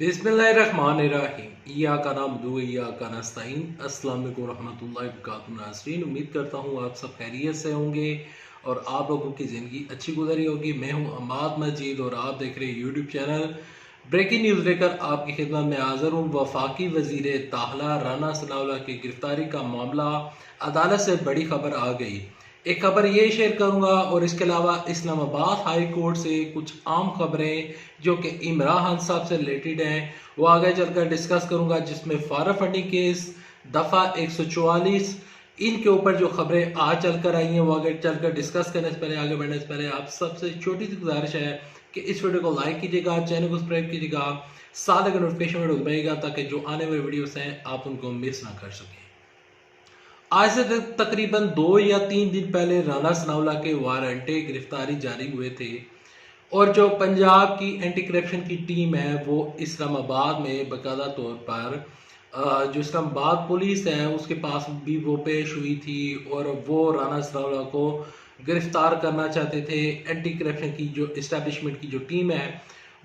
बिस्मिल्लाहिर्रहमानिर्रहीम। इय्याका नअबुदु व इय्याका नस्तईन। अस्सलाम वालेकुम रहमतुल्लाहि व बरकातुहू। नाज़रीन, उम्मीद करता हूँ आप सब खैरियत से होंगे और आप लोगों की ज़िंदगी अच्छी गुजरी होगी। मैं हूँ अम्माद मजीद और आप देख रहे हैं यूट्यूब चैनल ब्रेकिंग न्यूज़ लेकर आपकी खिदमत में हाज़िर हूँ। वफाकी वज़ीर दाखिला राना सनाउल्लाह की गिरफ्तारी का मामला अदालत से बड़ी खबर आ गई। एक खबर ये शेयर करूंगा और इसके अलावा इस्लामाबाद हाई कोर्ट से कुछ आम खबरें जो कि इमरान खान साहब से रिलेटेड हैं वो आगे चलकर डिस्कस करूंगा, जिसमें फारा फंडिंग केस दफ़ा 144 इनके ऊपर जो खबरें आज चलकर आई हैं वो आगे चलकर डिस्कस करने से पहले, आगे बढ़ने से पहले आप सबसे छोटी सी गुजारिश है कि इस वीडियो को लाइक कीजिएगा, चैनल को सब्सक्राइब कीजिएगा, साथ ही नोटिफिकेशन दबाइएगा ताकि जो आने वाली वीडियोस हैं आप उनको मिस ना कर सकें। आज से तकरीबन 2 या 3 दिन पहले राना सनाउल्लाह के वारंटे गिरफ्तारी जारी हुए थे और जो पंजाब की एंटी करप्शन की टीम है वो इस्लामाबाद में बाकायदा तौर पर जो इस्लामाबाद पुलिस है उसके पास भी वो पेश हुई थी और वो राना सनाउल्लाह को गिरफ्तार करना चाहते थे। एंटी करप्शन की जो इस्टेब्लिशमेंट की जो टीम है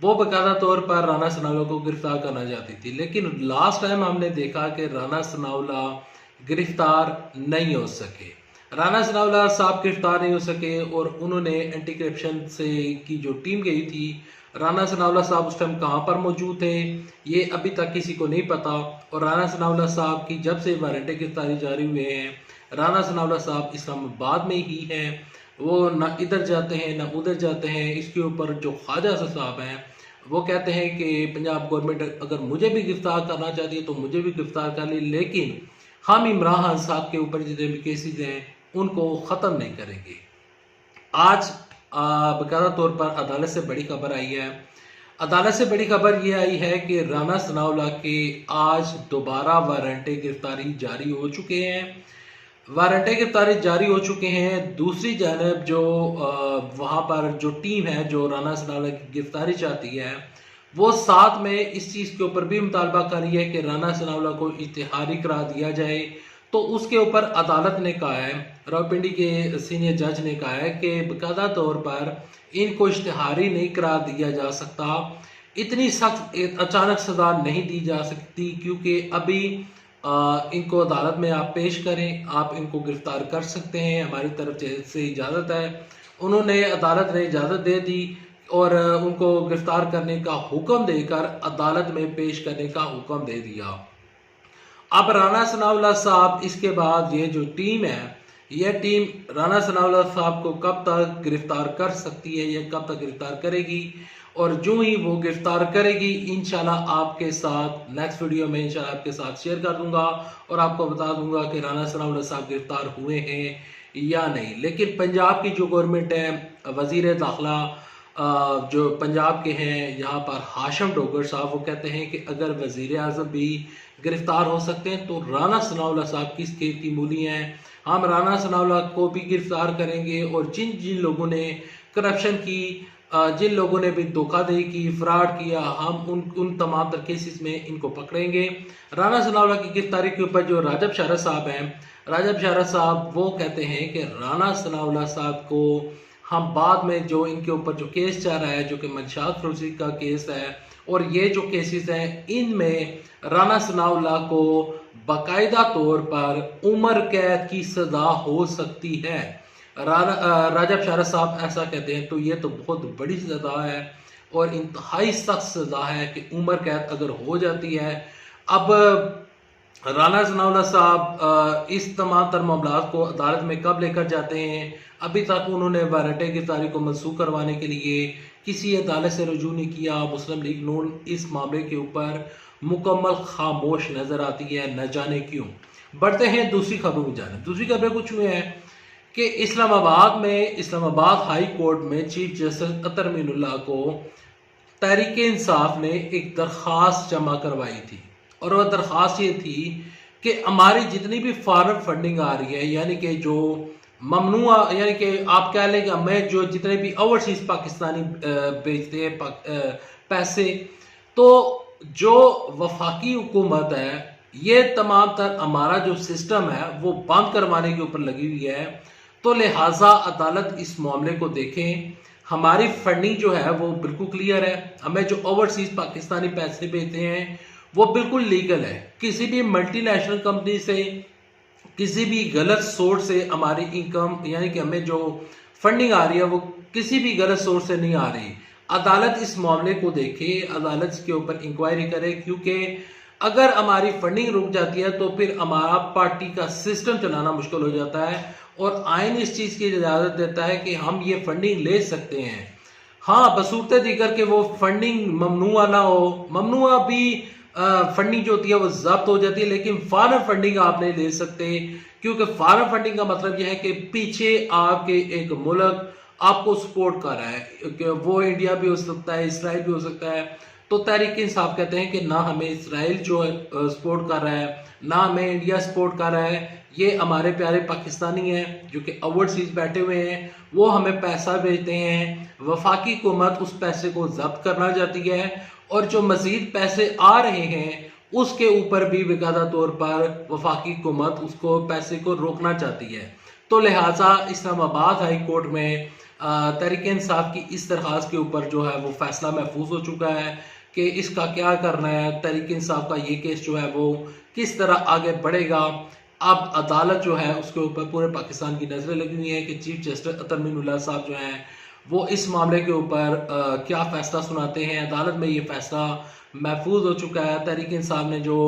वो बाकायदा तौर पर राना सनाउल्लाह को गिरफ्तार करना चाहती थी, लेकिन लास्ट टाइम हमने देखा कि राना सनाउल्लाह गिरफ्तार नहीं हो सके। राना सनाउल्लाह साहब गिरफ्तार नहीं हो सके और उन्होंने एंटी करप्शन से की जो टीम गई थी, राना सनाउल्लाह साहब उस टाइम कहाँ पर मौजूद थे ये अभी तक किसी को नहीं पता। और राना सनाउल्लाह साहब की जब से वारंट गिरफ्तारी जारी हुए हैं, राना सनाउल्लाह साहब इस्लामाबाद में ही हैं, वो ना इधर जाते हैं ना उधर जाते हैं। इसके ऊपर जो ख्वाजा साहब हैं वो कहते हैं कि पंजाब गवर्नमेंट अगर मुझे भी गिरफ्तार करना चाहती है तो मुझे भी गिरफ्तार कर ली, लेकिन हम इमरान खान साहब के ऊपर जितने भी केसेस हैं उनको ख़त्म नहीं करेंगे। आज बाकायदा तौर पर अदालत से बड़ी खबर आई है। अदालत से बड़ी खबर ये आई है कि राना सनाउल्लाह के आज दोबारा वारंटे गिरफ्तारी जारी हो चुके हैं। वारंटे गिरफ्तारी जारी हो चुके हैं। दूसरी जानब जो वहाँ पर जो टीम है जो राना सनाउल्लाह की गिरफ्तारी चाहती है वो साथ में इस चीज़ के ऊपर भी मुतालबा कर रही है कि राना सनाउल्लाह को इश्तिहारी करार दिया जाए। तो उसके ऊपर अदालत ने कहा है, रावलपिंडी के सीनियर जज ने कहा है कि बाकायदा तौर पर इनको इश्तिहारी नहीं करार दिया जा सकता, इतनी सख्त अचानक सजा नहीं दी जा सकती, क्योंकि अभी इनको अदालत में आप पेश करें, आप इनको गिरफ्तार कर सकते हैं, हमारी तरफ से इजाज़त है। उन्होंने अदालत ने इजाज़त दे दी और उनको गिरफ्तार करने का हुक्म देकर अदालत में पेश करने का हुक्म दे दिया। अब राना सनाउल्लाह साहब इसके बाद ये जो टीम है यह टीम राना सनाउल्लाह साहब को कब तक गिरफ्तार कर सकती है या कब तक गिरफ्तार करेगी, और जो ही वो गिरफ्तार करेगी इंशाल्लाह आपके साथ नेक्स्ट वीडियो में इंशाल्लाह आपके साथ शेयर कर दूंगा और आपको बता दूंगा कि राना सनाउल्लाह साहब गिरफ्तार हुए हैं या नहीं। लेकिन पंजाब की जो गवर्नमेंट है, वजीर दाखिला जो पंजाब के हैं यहाँ पर हाशम डोगर साहब, वो कहते हैं कि अगर वजीर आज़म भी गिरफ्तार हो सकते हैं तो राना सनाउल्लाह साहब किस खेत की मूली हैं। हम राना सनाउल्लाह को भी गिरफ्तार करेंगे और जिन जिन लोगों ने करप्शन की, जिन लोगों ने भी धोखाधड़ी की, फ्रॉड किया, हम उन तमाम तर केसेस में इनको पकड़ेंगे। राना सनाउल्लाह की गिरफ्तारी के ऊपर जो राजब शारत साहब हैं, राजब शारत साहब वो कहते हैं कि राना सनाउल्लाह साहब को हम बाद में जो इनके ऊपर जो केस चल रहा है जो कि मंशात फरोशी का केस है और ये जो केसेस हैं इनमें राना सनाउल्लाह को बाकायदा तौर पर उम्र कैद की सजा हो सकती है। राजब शारत साहब ऐसा कहते हैं, तो ये तो बहुत बड़ी सजा है और इंतहाई सख्त सजा है कि उम्र कैद अगर हो जाती है। अब राना सनाउल्लाह साहब इस तमाम तर मामला को अदालत में कब लेकर जाते हैं, अभी तक उन्होंने वारंट गिरफ्तारी को मनसूख करवाने के लिए किसी अदालत से रुजू नहीं किया। मुस्लिम लीग नून इस मामले के ऊपर मुकम्मल खामोश नजर आती है, न जाने क्यों। बढ़ते हैं दूसरी खबरों में जाने। दूसरी खबरें कुछ हुए हैं कि इस्लामाबाद हाई कोर्ट में चीफ जस्टिस अतर मीनुल्लाह को तहरीक इंसाफ ने एक दरख्वास्त जमा करवाई थी और वह दरख्वास्त ये थी कि हमारी जितनी भी फॉरेन फंडिंग आ रही है, यानी कि जो ममनुआ, यानी कि आप कह लें कि हमें जो जितने भी ओवरसीज पाकिस्तानी भेजते हैं पैसे, तो जो वफाकी हुकूमत है ये तमाम तर हमारा जो सिस्टम है वो बंद करवाने के ऊपर लगी हुई है। तो लिहाजा अदालत इस मामले को देखें। हमारी फंडिंग जो है वो बिल्कुल क्लियर है। हमें जो ओवरसीज पाकिस्तानी पैसे भेजते हैं वो बिल्कुल लीगल है। किसी भी मल्टीनेशनल कंपनी से, किसी भी गलत सोर्स से हमारी इनकम यानी कि हमें जो फंडिंग आ रही है वो किसी भी गलत सोर्स से नहीं आ रही। अदालत इस मामले को देखे, अदालत इसके ऊपर इंक्वायरी करे, क्योंकि अगर हमारी फंडिंग रुक जाती है तो फिर हमारा पार्टी का सिस्टम चलाना मुश्किल हो जाता है और आइन इस चीज की इजाजत देता है कि हम ये फंडिंग ले सकते हैं। हाँ, बसूरत दीगर के वो फंडिंग ममनुआ ना हो। ममनुआ भी फंडिंग जो होती है वो जब्त हो जाती है, लेकिन फॉरेन फंडिंग आप नहीं ले सकते, क्योंकि फॉरेन फंडिंग का मतलब यह है कि पीछे आपके एक मुल्क आपको सपोर्ट कर रहा है, कि वो इंडिया भी हो सकता है, इसराइल भी हो सकता है। तो तहरीक इंसाफ कहते हैं कि ना हमें इसराइल जो है सपोर्ट कर रहा है, ना हमें इंडिया सपोर्ट कर रहा है। ये हमारे प्यारे पाकिस्तानी हैं जो कि ओवरसीज बैठे हुए हैं, वो हमें पैसा भेजते हैं। वफाकी हुकूमत उस पैसे को जब्त करना चाहती है और जो मजीद पैसे आ रहे हैं उसके ऊपर भी बेकायदा तौर पर वफाकी हुकूमत उसको पैसे को रोकना चाहती है। तो लिहाजा इस्लामाबाद हाई कोर्ट में तहरीक इंसाफ की इस दरख्वास्त के ऊपर जो है वो फैसला महफूज हो चुका है कि इसका क्या करना है। तहरीक इंसाफ का ये केस जो है वो किस तरह आगे बढ़ेगा। अब अदालत जो है उसके ऊपर पूरे पाकिस्तान की नजरें लगी हुई है कि चीफ जस्टिस अतर मीनुल्लाह साहब जो हैं वो इस मामले के ऊपर क्या फैसला सुनाते हैं। अदालत में ये फैसला महफूज हो चुका है। तहरीक इंसाफ ने जो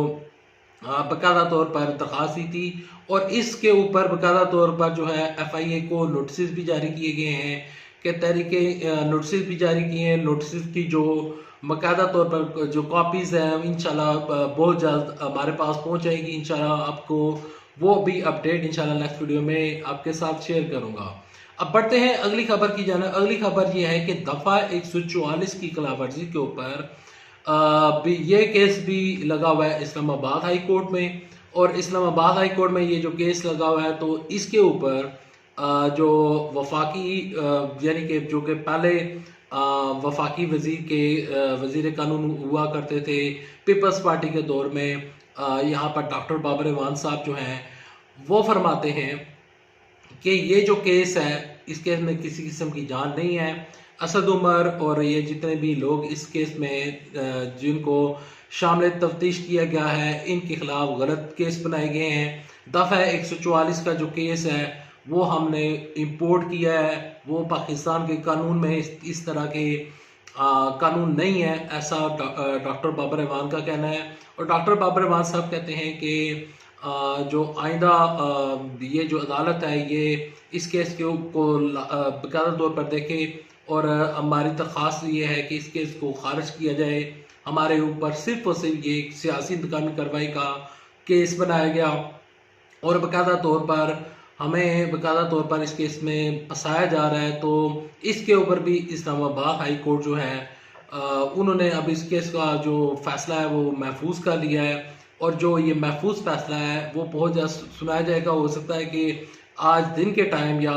बाकायदा तौर पर दरख्वास्त दी थी और इसके ऊपर बाकायदा तौर पर जो है FIA को नोटिस भी जारी किए गए हैं कि तहरीक नोटिस भी जारी किए हैं। नोटिस की जो बाकायदा तौर पर जो कॉपीज़ हैं इंशाल्लाह बहुत जल्द हमारे पास पहुंच जाएगी। इंशाल्लाह आपको वो भी अपडेट इंशाल्लाह नेक्स्ट वीडियो में आपके साथ शेयर करूंगा। अब बढ़ते हैं अगली खबर की जानिब। अगली खबर ये है कि दफ़ा 144 की खिलाफवर्जी के ऊपर ये केस भी लगा हुआ है इस्लामाबाद हाई कोर्ट में। और इस्लामाबाद हाई कोर्ट में ये जो केस लगा हुआ है तो इसके ऊपर जो वफाकी यानी कि जो कि पहले वफाकी वजीर के वजीर कानून हुआ करते थे पीपल्स पार्टी के दौर में, यहाँ पर डॉक्टर बाबर इवान साहब जो हैं वो फरमाते हैं कि ये जो केस है इस केस में किसी किस्म की जान नहीं है। असद उमर और ये जितने भी लोग इस केस में जिनको शामिल तफ्तीश किया गया है इनके खिलाफ गलत केस बनाए गए हैं। दफ़ा 144 का जो केस है वो हमने इंपोर्ट किया है, वो पाकिस्तान के कानून में इस तरह के कानून नहीं है, ऐसा डॉक्टर बाबर इवान का कहना है। और डॉक्टर बाबर इवान साहब कहते हैं कि जो आइंदा ये जो अदालत है ये इस केस को बाकायदा तौर पर देखे और हमारी दरख्वास्त ये है कि इस केस को खारिज किया जाए। हमारे ऊपर सिर्फ और सिर्फ ये सियासी इंतकामी कार्रवाई का केस बनाया गया और बाकायदा तौर पर हमें बाकायदा तौर पर इस केस में फंसाया जा रहा है। तो इसके ऊपर भी इस्लामाबाद हाई कोर्ट जो है उन्होंने अब इस केस का जो फैसला है वो महफूज कर लिया है और जो ये महफूज फैसला है वो बहुत जल्द सुनाया जाएगा। हो सकता है कि आज दिन के टाइम या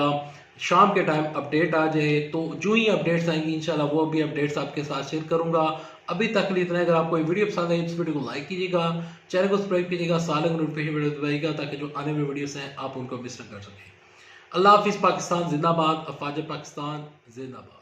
शाम के टाइम अपडेट आ जाए, तो जो ही अपडेट्स आएंगी इंशाल्लाह वो भी अपडेट्स आपके साथ शेयर करूंगा। अभी तक के लिए इतना। अगर आपको ये वीडियो पसंद है इस वीडियो को लाइक कीजिएगा, चैनल को सब्सक्राइब कीजिएगा, साल नोटिफिकेशन वीडियो दबाइएगा ताकि जो आने वाले वीडियोस हैं आप उनको मिस न कर सकें। अल्लाह हाफिज़। पाकिस्तान जिंदाबाद। अफवाज पाकिस्तान जिंदाबाद।